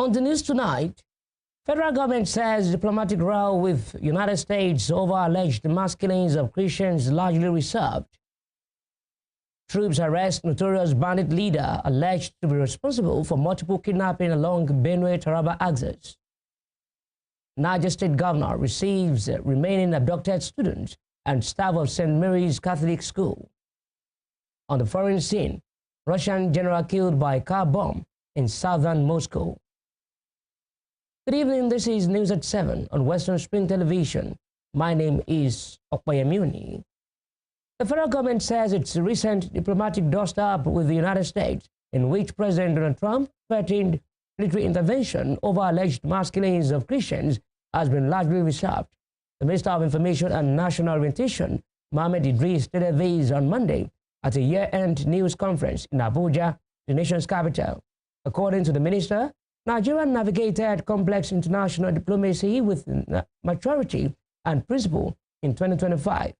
On the news tonight, federal government says diplomatic row with United States over alleged mass killings of Christians largely resolved. Troops arrest notorious bandit leader alleged to be responsible for multiple kidnapping along Benue-Taraba axis. Niger State Governor receives remaining abducted students and staff of St. Mary's Catholic School. On the foreign scene, Russian general killed by car bomb in southern Moscow. Good evening, this is News at 7 on Western Spring Television. My name is Okpayamuni. The federal government says its recent diplomatic dust-up with the United States, in which President Donald Trump threatened military intervention over alleged mass killings of Christians, has been largely resolved. The Minister of Information and National Orientation, Mohammed Idris, stated this on Monday at a year-end news conference in Abuja, the nation's capital. According to the minister, Nigeria navigated complex international diplomacy with maturity and principle in 2025.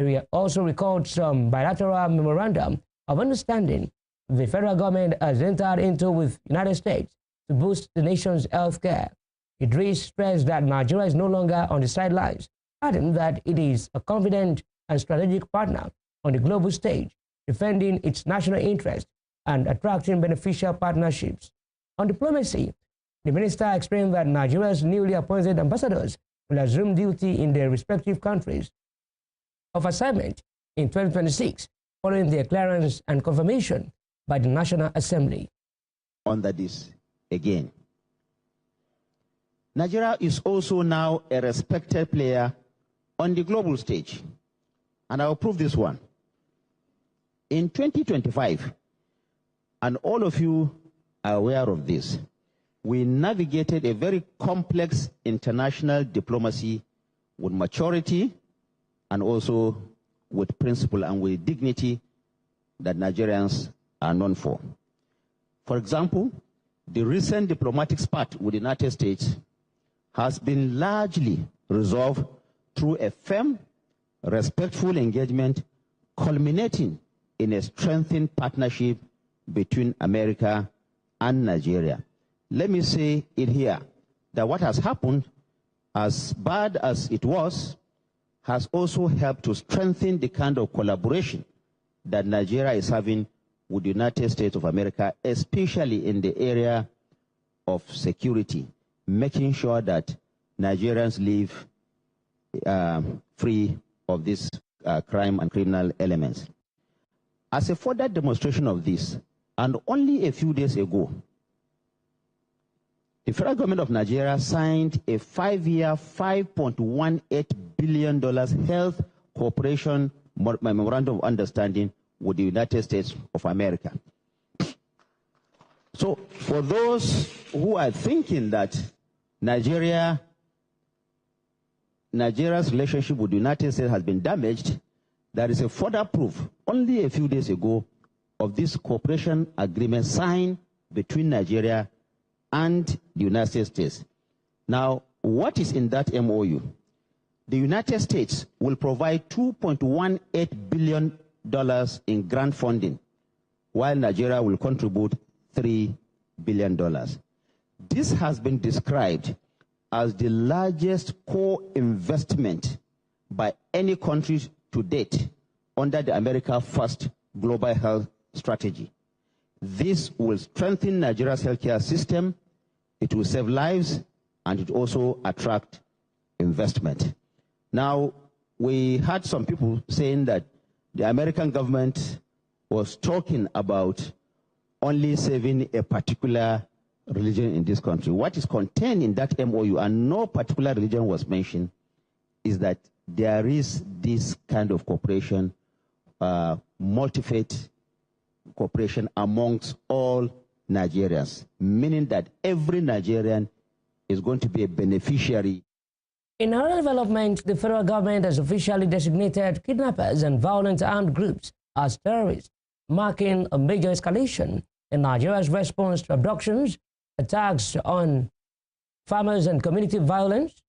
We also recalled some bilateral memorandum of understanding the federal government has entered into with the United States to boost the nation's health care. Idris stressed that Nigeria is no longer on the sidelines, adding that it is a confident and strategic partner on the global stage, defending its national interest and attracting beneficial partnerships. On diplomacy, the minister explained that Nigeria's newly appointed ambassadors will assume duty in their respective countries of assignment in 2026, following their clearance and confirmation by the National Assembly. Under this again, Nigeria is also now a respected player on the global stage, and I will prove this one. In 2025, and all of you are aware of this, we navigated a very complex international diplomacy with maturity and also with principle and with dignity that Nigerians are known for. For example, the recent diplomatic spat with the United States has been largely resolved through a firm, respectful engagement culminating in a strengthened partnership between America and Nigeria. Let me say it here, that what has happened, as bad as it was, has also helped to strengthen the kind of collaboration that Nigeria is having with the United States of America, especially in the area of security, making sure that Nigerians live free of this crime and criminal elements. As a further demonstration of this, and only a few days ago, the federal government of Nigeria signed a 5-year, $5.18 billion health cooperation memorandum of understanding with the United States of America. So for those who are thinking that Nigeria's relationship with the United States has been damaged, there is a further proof, only a few days ago, of this cooperation agreement signed between Nigeria and the United States. Now, what is in that MOU? The United States will provide $2.18 billion in grant funding, while Nigeria will contribute $3 billion. This has been described as the largest co-investment by any country to date under the America First Global Health Strategy. This will strengthen Nigeria's healthcare system, it will save lives, and it also attract investment. Now, we had some people saying that the American government was talking about only saving a particular religion in this country. What is contained in that MOU, and no particular religion was mentioned, is that there is this kind of cooperation, multi-faith cooperation amongst all Nigerians, meaning that every Nigerian is going to be a beneficiary. In other development, the federal government has officially designated kidnappers and violent armed groups as terrorists, marking a major escalation in Nigeria's response to abductions, attacks on farmers, and community violence.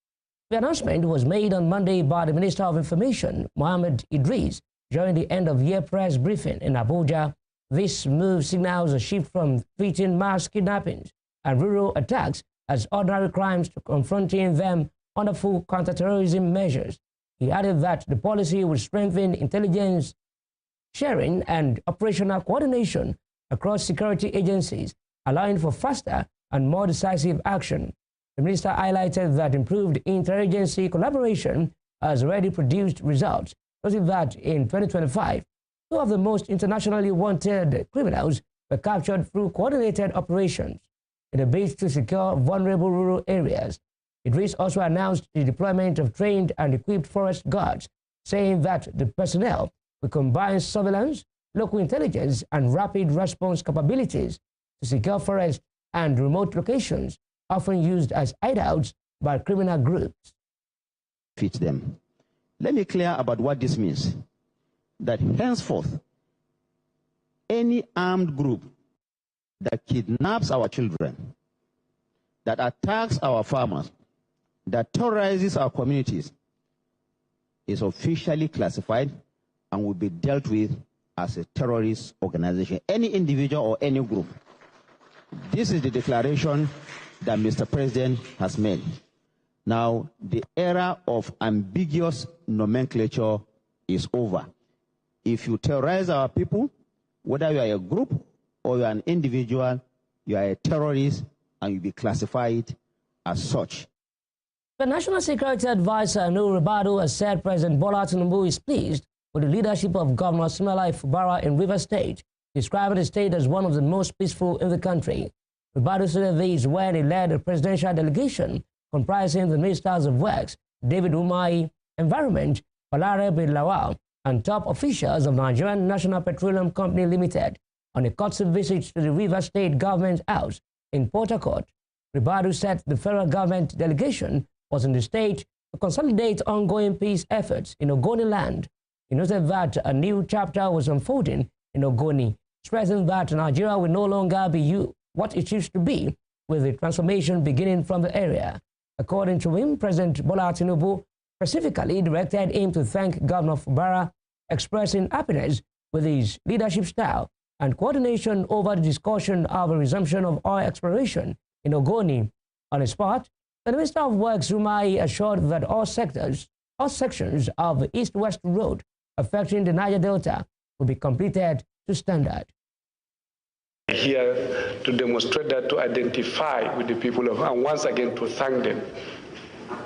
The announcement was made on Monday by the Minister of Information, Mohammed Idris, during the end-of-year press briefing in Abuja. This move signals a shift from treating mass kidnappings and rural attacks as ordinary crimes to confronting them under full counterterrorism measures. He added that the policy would strengthen intelligence sharing and operational coordination across security agencies, allowing for faster and more decisive action. The minister highlighted that improved interagency collaboration has already produced results, noting that in 2025, 2 of the most internationally wanted criminals were captured through coordinated operations. In a bid to secure vulnerable rural areas, Idris also announced the deployment of trained and equipped forest guards, saying that the personnel will combine surveillance, local intelligence, and rapid response capabilities to secure forests and remote locations, often used as hideouts by criminal groups. Fit them. Let me clear about what this means. That henceforth, any armed group that kidnaps our children, that attacks our farmers, that terrorizes our communities, is officially classified and will be dealt with as a terrorist organization, any individual or any group. This is the declaration that Mr. President has made. Now, the era of ambiguous nomenclature is over. If you terrorize our people, whether you are a group or you are an individual, you are a terrorist and you'll be classified as such. The National Security Advisor, Rpow, has said President Bola Tinubu is pleased with the leadership of Governor Siminalayi Fubara in Rivers State, describing the state as one of the most peaceful in the country. Rpow said this when he led a presidential delegation comprising the Ministers of Works, David Umahi, Environment, Balarabe Lawal, and top officials of Nigerian National Petroleum Company Limited on a courtesy visit to the Rivers State Government House in Port Harcourt. Rpow said the federal government delegation was in the state to consolidate ongoing peace efforts in Ogoni land. He noted that a new chapter was unfolding in Ogoni, stressing that Nigeria will no longer be what it used to be, with the transformation beginning from the area. According to him, President Bola Tinubu specifically directed him to thank Governor Fubara, expressing happiness with his leadership style and coordination over the discussion of a resumption of oil exploration in Ogoni. On his part, the Minister of Works, Umahi, assured that all sections of the East-West Road affecting the Niger Delta will be completed to standard. Here to demonstrate that, to identify with the people of, and once again to thank them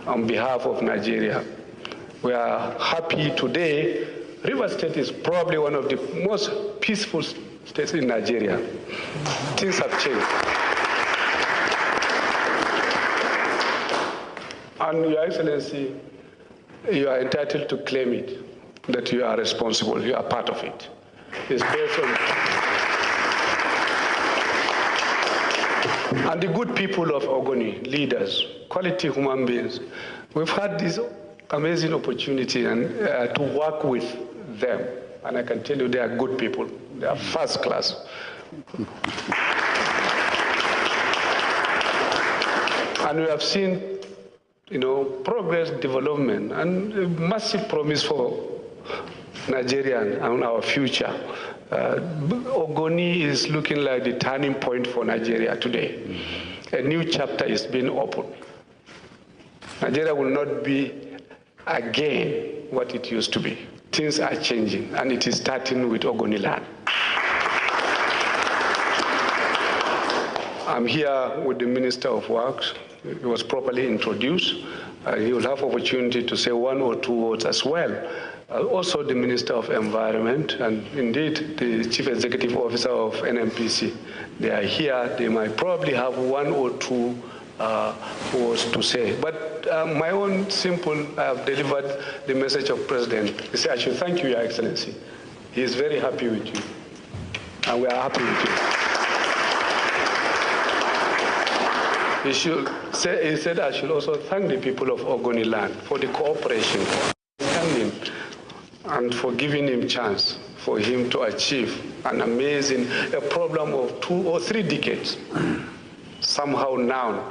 on behalf of Nigeria. We are happy today. Rivers State is probably one of the most peaceful states in Nigeria. Things have changed. And Your Excellency, you are entitled to claim it, that you are responsible, you are part of it. It's based on... And the good people of Ogoni, leaders, quality human beings, we've had this amazing opportunity to work with them. And I can tell you they are good people. They are first class. And we have seen, progress, development, and a massive promise for Nigeria and our future. Ogoni is looking like the turning point for Nigeria today. A new chapter is being opened. Nigeria will not be again what it used to be. Things are changing, and it is starting with Ogoni land. I'm here with the Minister of Works. He was properly introduced. He will have opportunity to say 1 or 2 words as well. Also the Minister of Environment, and indeed the Chief Executive Officer of NNPC. They are here. They might probably have 1 or 2 words to say. But my own simple, I have delivered the message of President. He said, I should thank you, Your Excellency. He is very happy with you, and we are happy with you. He said, I should also thank the people of Ogoni land for the cooperation, for understanding, and for giving him chance for him to achieve an amazing, a problem of 2 or 3 decades. Somehow now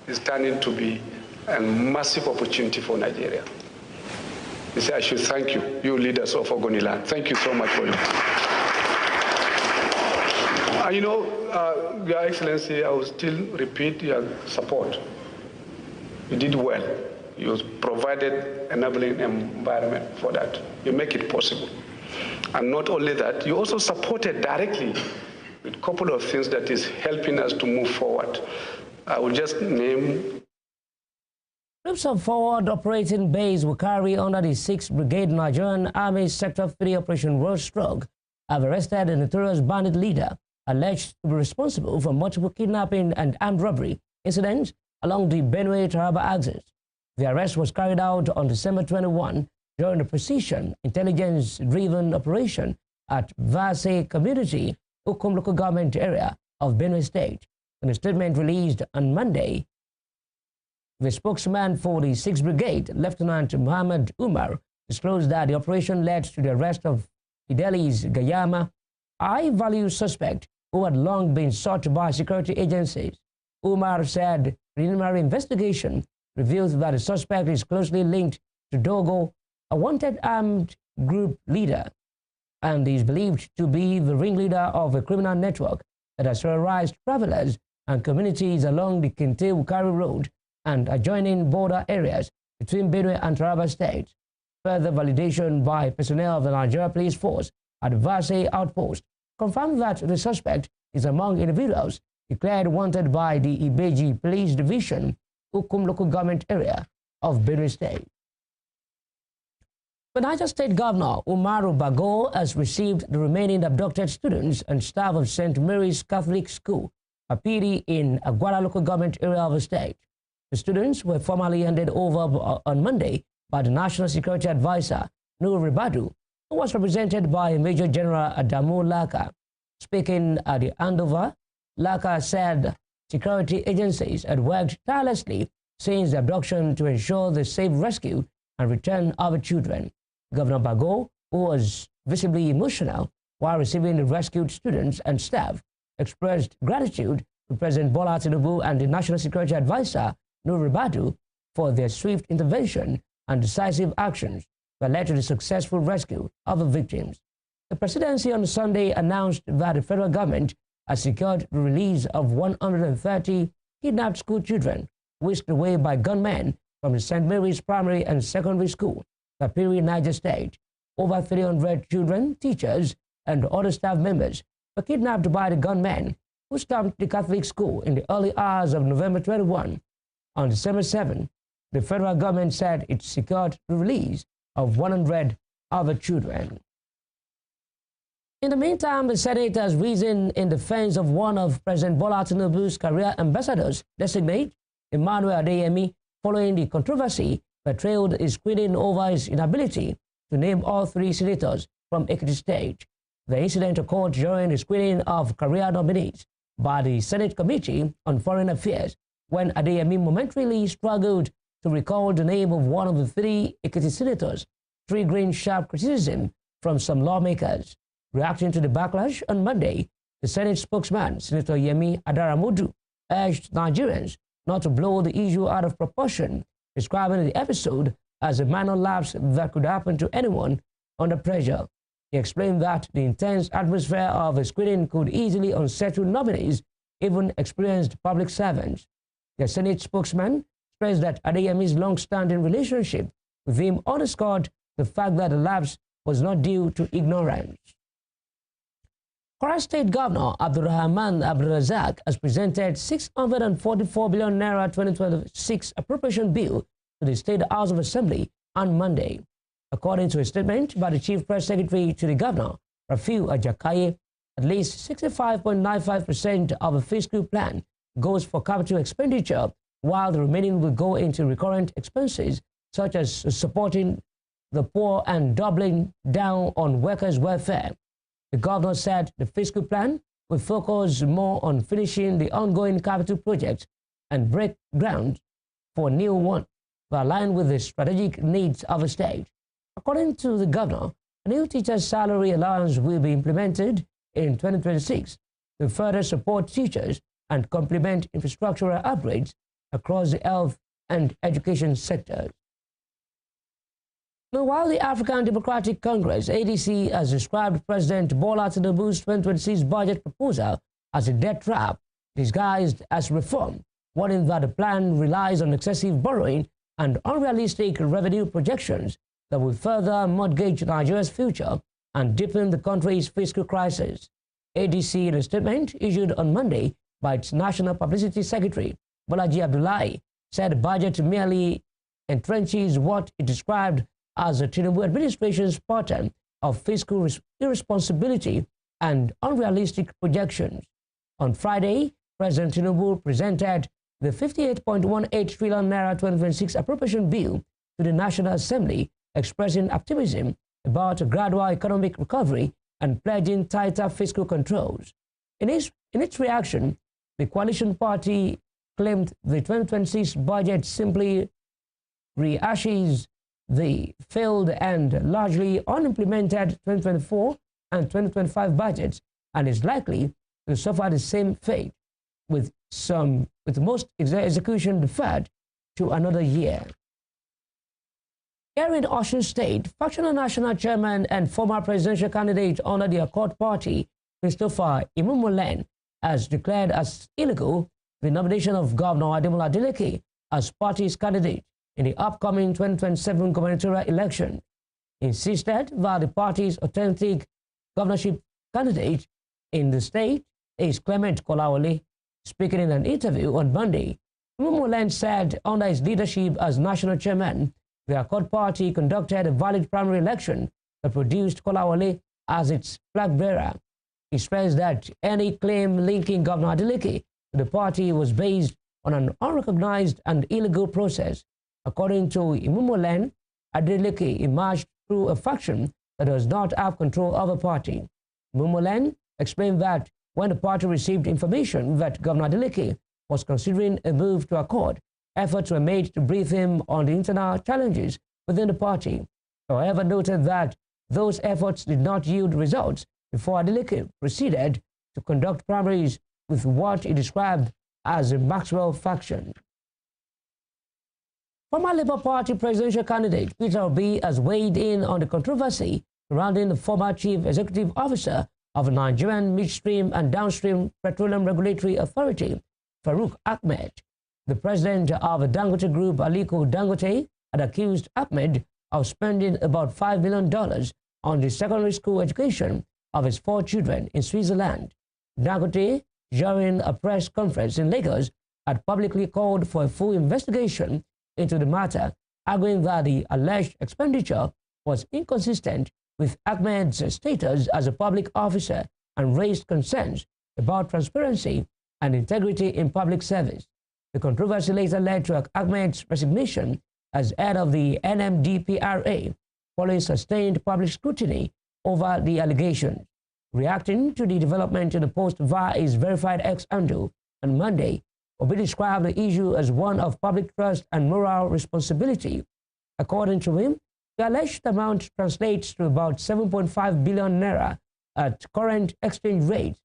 is turning to be a massive opportunity for Nigeria. He said, I should thank you, you leaders of Ogoni land. Thank you so much for it. You know, Your Excellency, I will still repeat your support. You did well. You provided enabling environment for that. You make it possible. And not only that, you also supported directly with a couple of things that is helping us to move forward. I will just name. Troops of Forward Operating Base Wukari under the 6th Brigade Nigerian Army Sector 3 Operation Road Stroke have arrested a notorious bandit leader alleged to be responsible for multiple kidnapping and armed robbery incidents along the Benue-Taraba axis. The arrest was carried out on December 21 during a precision intelligence-driven operation at Vase Community, Ukum local government area of Benue State. In a statement released on Monday, the spokesman for the 6th Brigade, Lieutenant Muhammad Umar, disclosed that the operation led to the arrest of Fidelis Gayama, a high-value suspect who had long been sought by security agencies. Umar said preliminary investigation reveals that the suspect is closely linked to Dogo, a wanted armed group leader, and is believed to be the ringleader of a criminal network that has terrorized travelers and communities along the Kinte-Wukari Road and adjoining border areas between Benue and Taraba states. Further validation by personnel of the Nigeria Police Force at Vase Outpost confirmed that the suspect is among individuals declared wanted by the Ibeji Police Division, Ukum local government area of Benue State. The Niger State Governor, Umaru Bago, has received the remaining abducted students and staff of St. Mary's Catholic School, Apiri, in Agwara local government area of the state. The students were formally handed over on Monday by the National Security Advisor, Nur Ribadu, who was represented by Major General Adamu Laka. Speaking at the handover, Laka said security agencies had worked tirelessly since the abduction to ensure the safe rescue and return of the children. Governor Bago, who was visibly emotional while receiving the rescued students and staff, expressed gratitude to President Bola Tinubu and the National Security Advisor, Nur Ribadu, for their swift intervention and decisive actions that led to the successful rescue of the victims. The presidency on Sunday announced that the federal government has secured the release of 130 kidnapped school children whisked away by gunmen from the St. Mary's Primary and Secondary School, Kapiri, Niger State. Over 300 children, teachers, and other staff members were kidnapped by the gunmen who stormed the Catholic school in the early hours of November 21. On December 7, the federal government said it secured the release of 100 other children. In the meantime, the Senate has risen in defense of one of President Bola Tinubu's career ambassadors designate, Emmanuel Adeyemi, following the controversy that trailed his screening over his inability to name all 3 senators from Ekiti State. The incident occurred during the screening of career nominees by the Senate Committee on Foreign Affairs, when Adeyemi momentarily struggled to recall the name of one of the 3 Ekiti senators, triggering sharp criticism from some lawmakers. Reacting to the backlash on Monday, the Senate spokesman, Senator Yemi Adaramodu, urged Nigerians not to blow the issue out of proportion, describing the episode as a minor lapse that could happen to anyone under pressure. He explained that the intense atmosphere of a screening could easily unsettle nominees, even experienced public servants. The Senate spokesman stressed that Adeyemi's long-standing relationship with him underscored the fact that the lapse was not due to ignorance. Kwara State Governor Abdulrahman Abdulrazak has presented 644 billion naira 2026 appropriation bill to the State House of Assembly on Monday. According to a statement by the Chief Press Secretary to the Governor, Rpow Ajakaye, at least 65.95% of the fiscal plan goes for capital expenditure, while the remaining will go into recurrent expenses such as supporting the poor and doubling down on workers' welfare. The governor said the fiscal plan will focus more on finishing the ongoing capital projects and break ground for new ones that align with the strategic needs of the state. According to the governor, a new teacher's salary allowance will be implemented in 2026 to further support teachers and complement infrastructural upgrades across the health and education sectors. While the African Democratic Congress, ADC, has described President Bola Tinubu's 2026 budget proposal as a debt trap disguised as reform, warning that the plan relies on excessive borrowing and unrealistic revenue projections that will further mortgage Nigeria's future and deepen the country's fiscal crisis. ADC, in a statement issued on Monday by its National Publicity Secretary, Bolaji Abdullahi, said the budget merely entrenches what it described as the Tinubu administration's pattern of fiscal irresponsibility and unrealistic projections. On Friday, President Tinubu presented the 58.18 trillion naira 2026 appropriation bill to the National Assembly, expressing optimism about a gradual economic recovery and pledging tighter fiscal controls. In its reaction, the coalition party claimed the 2026 budget simply rehashes the failed and largely unimplemented 2024 and 2025 budgets and is likely to suffer the same fate, with most execution deferred to another year. Here in Osun State, factional national chairman and former presidential candidate under the Accord Party, Christopher Imumulen, has declared as illegal the nomination of Governor Ademola Adeleke as party's candidate in the upcoming 2027 gubernatorial election. He insisted that the party's authentic governorship candidate in the state is Clement Kolawole. Speaking in an interview on Monday, Imumulen said under his leadership as national chairman, the Accord Party conducted a valid primary election that produced Kolawole as its flag bearer. He stressed that any claim linking Governor Adeleke to the party was based on an unrecognized and illegal process. According to Imumulen, Adeleke emerged through a faction that does not have control of the party. Imumulen explained that when the party received information that Governor Adeleke was considering a move to Accord, efforts were made to brief him on the internal challenges within the party. However, noted that those efforts did not yield results before Adeleke proceeded to conduct primaries with what he described as a Maxwell faction. Former Labour Party presidential candidate Peter Obi has weighed in on the controversy surrounding the former chief executive officer of the Nigerian Midstream and Downstream Petroleum Regulatory Authority, Farouk Ahmed. The president of the Dangote Group, Aliko Dangote, had accused Ahmed of spending about $5 million on the secondary school education of his 4 children in Switzerland. Dangote, during a press conference in Lagos, had publicly called for a full investigation into the matter, arguing that the alleged expenditure was inconsistent with Ahmed's status as a public officer and raised concerns about transparency and integrity in public service. The controversy later led to Ahmed's resignation as head of the NMDPRA, following sustained public scrutiny over the allegations. Reacting to the development in the post via his verified X handle on Monday, Obi described the issue as one of public trust and moral responsibility. According to him, the alleged amount translates to about 7.5 billion naira at current exchange rates,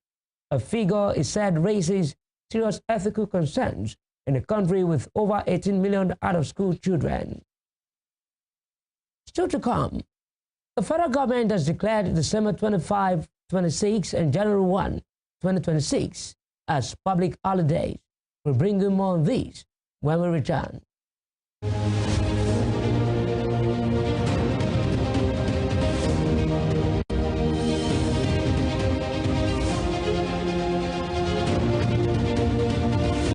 a figure he said raises serious ethical concerns in a country with over 18 million out-of-school children. Still to come, the federal government has declared December 25, 26 and January 1, 2026 as public holidays. We'll bring you more on these when we return.